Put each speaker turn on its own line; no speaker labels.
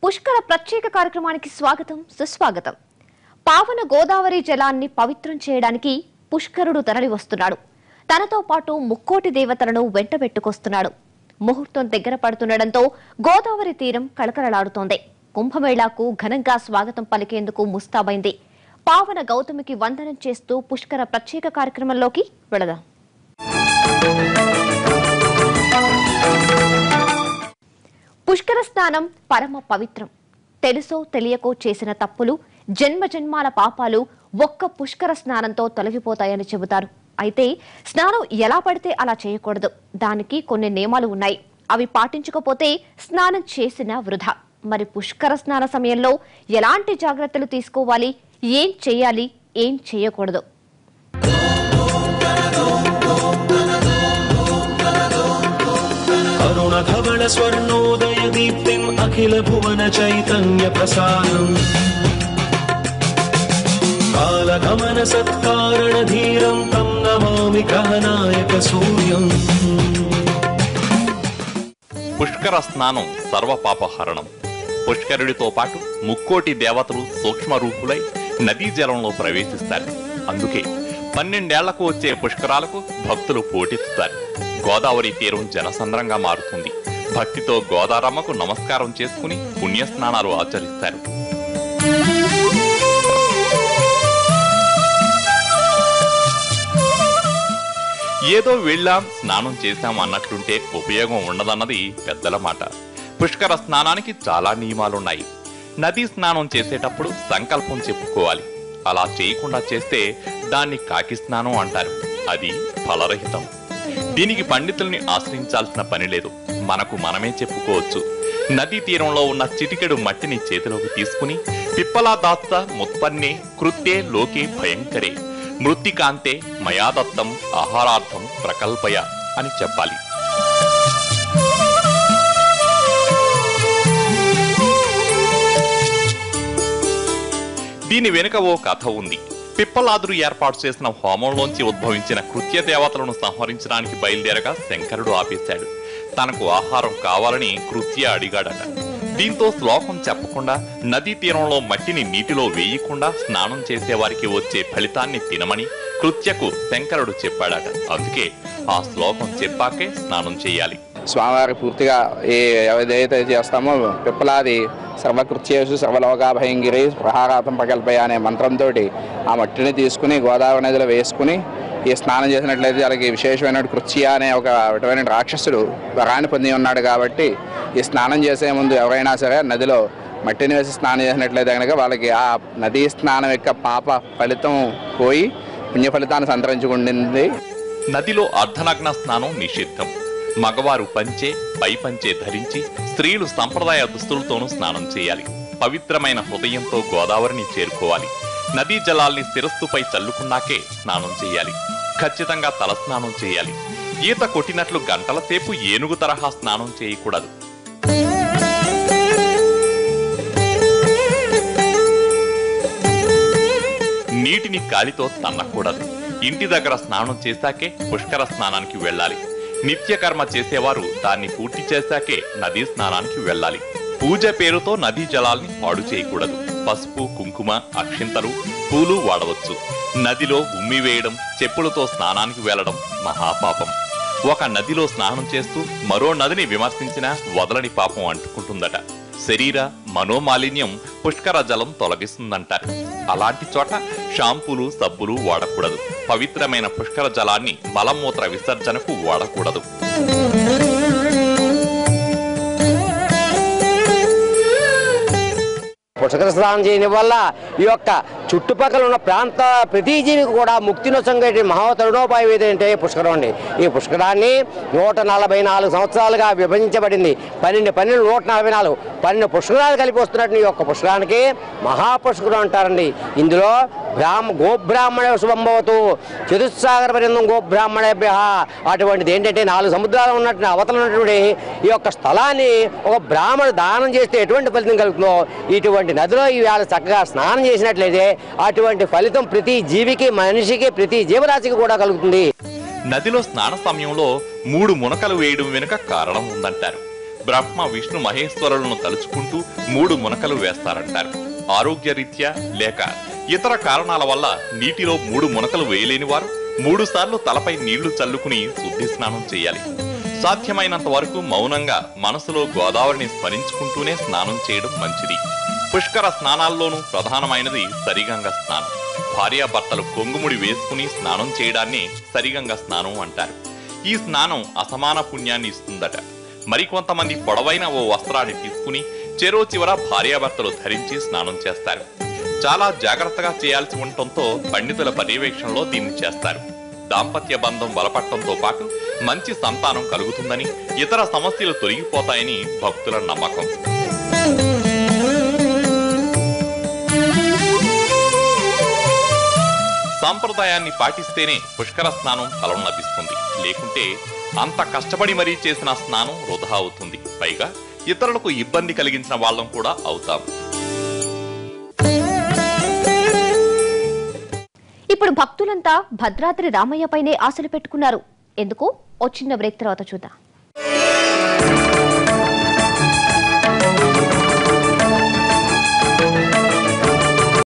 పుష్కర ప్రత్యేక కార్యక్రమానికి స్వాగతం సుస్వాగతం. పావన గోదావరి జలాన్ని పవిత్రం చేయడానికి పుష్కరుడు తరలి వస్తున్నాడు. తనతో పాటు ముక్కోటి దేవతలను వెంటబెట్టుకొస్తున్నాడు. ముహూర్తం దగ్గర పడుతుండటంతో గోదావరి తీరం కళకళలాడుతోంది. కుంభమేళాకు ఘనంగా స్వాగతం పలికేందుకు ముస్తాబైంది. పావన గౌతమికి వందనం చేస్తూ పుష్కర ప్రత్యేక కార్యక్రమంలోకి వెళదాం. పుష్కర స్నానం పరమ పవిత్రం. తెలుసో తెలియకో చేసిన తప్పులు, జన్మ జన్మాల పాపాలు ఒక్క పుష్కర స్నానంతో తొలగిపోతాయని చెబుతారు. అయితే స్నానం ఎలా పడితే అలా చేయకూడదు. దానికి కొన్ని నియమాలు ఉన్నాయి. అవి పాటించకపోతే స్నానం చేసిన వృధా. మరి పుష్కర స్నాన సమయంలో ఎలాంటి జాగ్రత్తలు తీసుకోవాలి, ఏం చేయాలి, ఏం చేయకూడదు?
అరుణధవళ స్వర్ణోదయ దీప్తిం అఖిల భువన చైతన్య ప్రసారం కాలగమన సత్కారణ ధీరం తం నమామి గ్రహనాయక సూర్యం.
పుష్కర స్నానం సర్వపాపహరణం. పుష్కరుడితో పాటు ముక్కోటి దేవతలు సూక్ష్మ రూపులై నదీ జలంలో ప్రవేశిస్తారు. అందుకే 12 ఏళ్లకు వచ్చే పుష్కరాలకు భక్తులు పోటెత్తుతారు. గోదావరి తీరం జనసంద్రంగా మారుతుంది. భక్తితో గోదారమ్మకు నమస్కారం చేసుకుని పుణ్యస్నానాలు ఆచరిస్తారు. ఏదో వెళ్ళాం స్నానం చేశాం అన్నట్లుంటే ఉపయోగం ఉండదన్నది పెద్దల మాట. పుష్కర స్నానానికి చాలా నియమాలున్నాయి. నదీ స్నానం చేసేటప్పుడు సంకల్పం చెప్పుకోవాలి. అలా చేయకుండా చేస్తే దాన్ని కాకి స్నానం అంటారు. అది ఫలరహితం. దీనికి పండితుల్ని ఆశ్రయించాల్సిన పని లేదు. మనకు మనమే చెప్పుకోవచ్చు. నదీ తీరంలో ఉన్న చిటికెడు మట్టిని చేతిలోకి తీసుకుని పిప్పలా దాస్త ముత్పన్నే కృత్యే లోకే భయంకరే మృత్తికాంతే మయాదత్తం ఆహారార్థం ప్రకల్పయ అని చెప్పాలి. దీని వెనుక ఓ కథ ఉంది. పిప్పలాదురు ఏర్పాటు చేసిన హోమంలోంచి ఉద్భవించిన కృత్య దేవతలను సంహరించడానికి బయలుదేరగా శంకరుడు ఆపేశాడు. తనకు ఆహారం కావాలని కృత్య అడిగాడట. దీంతో శ్లోకం చెప్పకుండా నదీ తీరంలో మట్టిని నీటిలో వేయకుండా స్నానం చేసేవారికి వచ్చే ఫలితాన్ని తినమని కృత్యకు శంకరుడు చెప్పాడట. అందుకే ఆ శ్లోకం చెప్పాకే స్నానం చేయాలి.
స్వామివారి పూర్తిగా ఏదైతే చేస్తామో పిప్పలాది సర్వకృత్యేషు సర్వలోకా భయంగిరి ప్రహారాతం ప్రకల్పయ అనే మంత్రంతో ఆ మట్టిని తీసుకుని గోదావరి నదిలో వేసుకుని ఈ స్నానం చేసినట్లయితే వాళ్ళకి విశేషమైన కృత్య అనే ఒక విధమైన రాక్షసుడు వరాన్ని పొంది ఉన్నాడు. కాబట్టి ఈ స్నానం చేసే ముందు ఎవరైనా సరే నదిలో మట్టిని వేసి స్నానం చేసినట్లయితే కనుక వాళ్ళకి ఆ నదీ స్నానం యొక్క పాప ఫలితం పోయి పుణ్య ఫలితాన్ని సంతరించుకుంటుంది.
నదిలో అర్ధనగ్న స్నానం నిషిద్ధం. మగవారు పంచే పై పంచే ధరించి స్త్రీలు సంప్రదాయ దుస్తులతోనూ స్నానం చేయాలి. పవిత్రమైన హృదయంతో గోదావరిని చేరుకోవాలి. నదీ జలాల్ని శిరస్సుపై చల్లుకున్నాకే స్నానం చేయాలి. ఖచ్చితంగా తలస్నానం చేయాలి. ఈత కొట్టినట్లు గంటల సేపు ఏనుగు తరహా స్నానం చేయకూడదు. నీటిని కాలితో తన్నకూడదు. ఇంటి దగ్గర స్నానం చేశాకే పుష్కర స్నానానికి వెళ్ళాలి. నిత్యకర్మ చేసేవారు దాన్ని పూర్తి చేశాకే నదీ స్నానానికి వెళ్ళాలి. పూజ పేరుతో నదీ జలాల్ని పాడు చేయకూడదు. పసుపు, కుంకుమ, అక్షింతలు, పూలు వాడవచ్చు. నదిలో ఉమ్మి వేయడం, చెప్పులతో స్నానానికి వెళ్లడం మహాపాపం. ఒక నదిలో స్నానం చేస్తూ మరో నదిని విమర్శించినా వదలని పాపం అంటుకుంటుందట. శరీర మనోమాలిన్యం పుష్కర జలం తొలగిస్తుందంటారు. అలాంటి చోట షాంపూలు, సబ్బులు వాడకూడదు. పవిత్రమైన పుష్కర జలాన్ని మలమూత్ర విసర్జనకు వాడకూడదు.
పుష్కర స్నానం చేయడం వల్ల ఈ యొక్క చుట్టుపక్కల ఉన్న ప్రాంత ప్రతి జీవికి కూడా ముక్తి నొసంగే మహాతరుణోపాయం ఏదంటే పుష్కరం అండి. ఈ పుష్కరాన్ని 144 సంవత్సరాలుగా విభజించబడింది. 12 144 12 పుష్కరాలు కలిపి వస్తున్నట్టు ఈ యొక్క పుష్కరానికి మహాపుష్కరం అంటారండి. ఇందులో గోబ్రాహ్మణ శుభంభవతు చతుస్సాగర పర్యంతం గోబ్రాహ్మణేభ్య అటువంటిది ఏంటంటే 4 సముద్రాలు ఉన్నట్టు అవతల ఉన్నటువంటి ఈ యొక్క స్థలాన్ని ఒక బ్రాహ్మణుడు దానం చేస్తే ఎటువంటి ఫలితం కలుగుతుందో ఇటువంటి నదిలో ఇవాళ చక్కగా స్నానం చేసినట్లయితే అటువంటి ఫలితం ప్రతి జీవికి, మనిషికి, ప్రతి జీవరాశికి కూడా కలుగుతుంది.
నదిలో స్నాన సమయంలో 3 మునకలు వేయడం వెనుక కారణం ఉందంటారు. బ్రహ్మ విష్ణు మహేశ్వరులను తలుచుకుంటూ 3 మునకలు వేస్తారంటారు. ఆరోగ్యరీత్యా లేక ఇతర కారణాల వల్ల నీటిలో 3 మునకలు వేయలేని వారు 3 సార్లు తలపై నీళ్లు చల్లుకుని శుద్ధి స్నానం చేయాలి. సాధ్యమైనంత వరకు మౌనంగా మనసులో గోదావరిని స్మరించుకుంటూనే స్నానం చేయడం మంచిది. పుష్కర స్నానాల్లోనూ ప్రధానమైనది సరిగంగ స్నానం. భార్యాభర్తలు కొంగుముడి వేసుకుని స్నానం చేయడాన్ని సరిగంగ స్నానం అంటారు. ఈ స్నానం అసమాన పుణ్యాన్ని ఇస్తుందట. మరికొంతమంది పొడవైన ఓ వస్త్రాన్ని తీసుకుని చెరో చివర భార్యాభర్తలు ధరించి స్నానం చేస్తారు. చాలా జాగ్రత్తగా చేయాల్సి ఉండటంతో పండితుల పర్యవేక్షణలో దీన్ని చేస్తారు. దాంపత్య బంధం బలపడటంతో పాటు మంచి సంతానం కలుగుతుందని, ఇతర సమస్యలు తొలగిపోతాయని భక్తుల నమ్మకం. సంప్రదాయాన్ని పాటిస్తేనే పుష్కర స్నానం ఫలం లభిస్తుంది. లేకుంటే అంత కష్టపడి మరీ చేసిన స్నానం వృధా అవుతుంది. పైగా ఇతరులకు ఇబ్బంది కలిగించిన వాళ్ళం కూడా అవుతాం.
ఇప్పుడు భక్తులంతా భద్రాద్రి రామయ్యపైనే ఆశలు పెట్టుకున్నారు. ఎందుకు? ఓ చిన్న బ్రేక్ తర్వాత చూద్దాం.